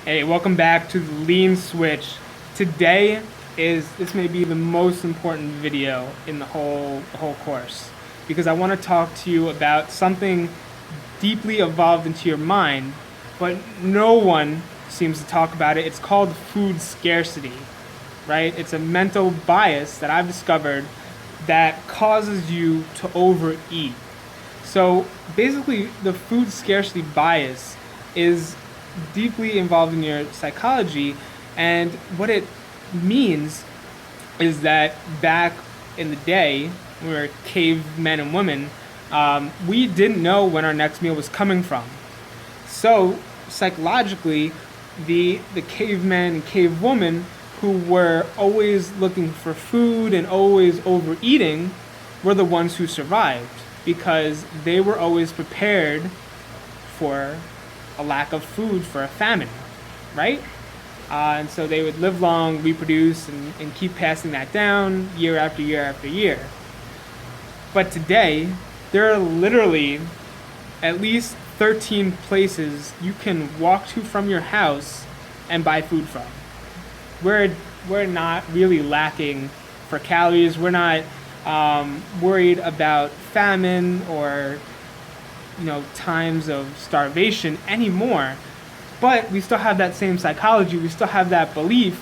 Hey, welcome back to the Lean Switch. Today this may be the most important video in the whole course because I want to talk to you about something deeply evolved into your mind, but no one seems to talk about it. It's called food scarcity, right? It's a mental bias that I've discovered that causes you to overeat. So basically, the food scarcity bias is deeply involved in your psychology, and what it means is that back in the day, when we were cavemen and women, we didn't know when our next meal was coming from. So psychologically, the cavemen and cave women who were always looking for food and always overeating were the ones who survived because they were always prepared for a lack of food, for a famine, right? And so they would live long, reproduce, and keep passing that down year after year after year. But today, there are literally at least 13 places you can walk to from your house and buy food from. We're not really lacking for calories. We're not worried about famine or times of starvation anymore. But we still have that same psychology. We still have that belief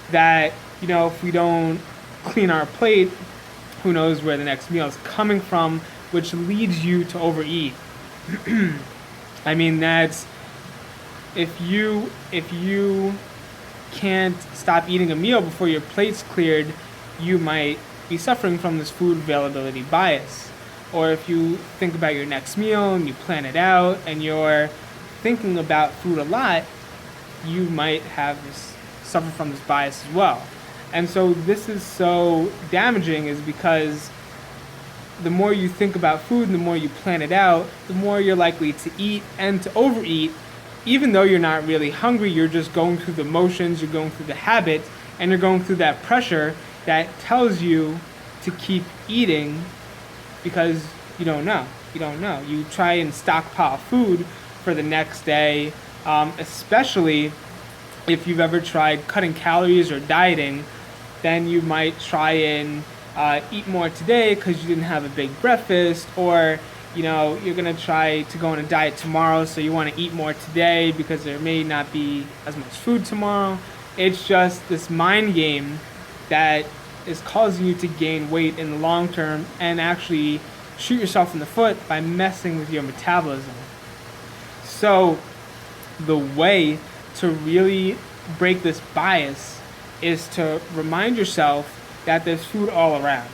that if we don't clean our plate, who knows where the next meal is coming from, which leads you to overeat. I mean, that's if you can't stop eating a meal before your plate's cleared, you might be suffering from this food availability bias. Or if you think about your next meal and you plan it out and you're thinking about food a lot, you might suffer from this bias as well. And so this is so damaging is because the more you think about food and the more you plan it out, the more you're likely to eat and to overeat. Even though you're not really hungry, you're just going through the motions, you're going through the habit, and you're going through that pressure that tells you to keep eating because you don't know. You try and stockpile food for the next day, especially if you've ever tried cutting calories or dieting. Then you might try and eat more today because you didn't have a big breakfast, or you're gonna try to go on a diet tomorrow, so you want to eat more today because there may not be as much food tomorrow. It's just this mind game that is causing you to gain weight in the long term and actually shoot yourself in the foot by messing with your metabolism. So the way to really break this bias is to remind yourself that there's food all around,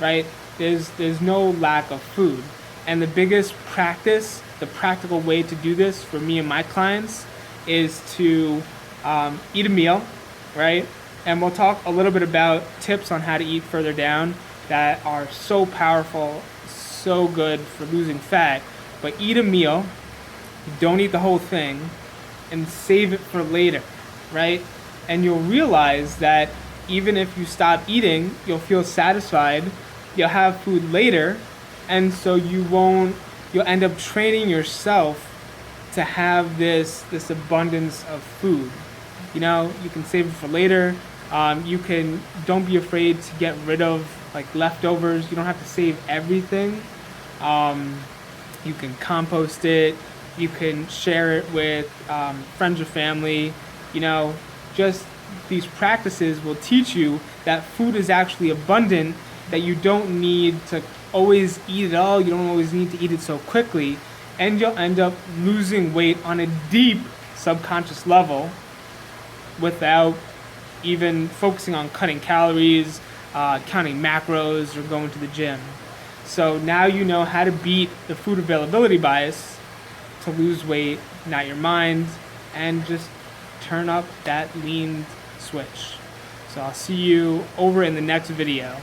right? There's no lack of food. And the biggest practice, the practical way to do this for me and my clients is to eat a meal, right? And we'll talk a little bit about tips on how to eat further down that are so powerful, so good for losing fat. But eat a meal, don't eat the whole thing, and save it for later, right? And you'll realize that even if you stop eating, you'll feel satisfied, you'll have food later, and so you'll end up training yourself to have this abundance of food. You can save it for later. Don't be afraid to get rid of leftovers. You don't have to save everything. You can compost it. You can share it with friends or family. Just these practices will teach you that food is actually abundant, that you don't need to always eat it all. You don't always need to eat it so quickly. And you'll end up losing weight on a deep subconscious level without even focusing on cutting calories, counting macros, or going to the gym. So now you know how to beat the food availability bias to lose weight, not your mind, and just turn up that lean switch. So I'll see you over in the next video.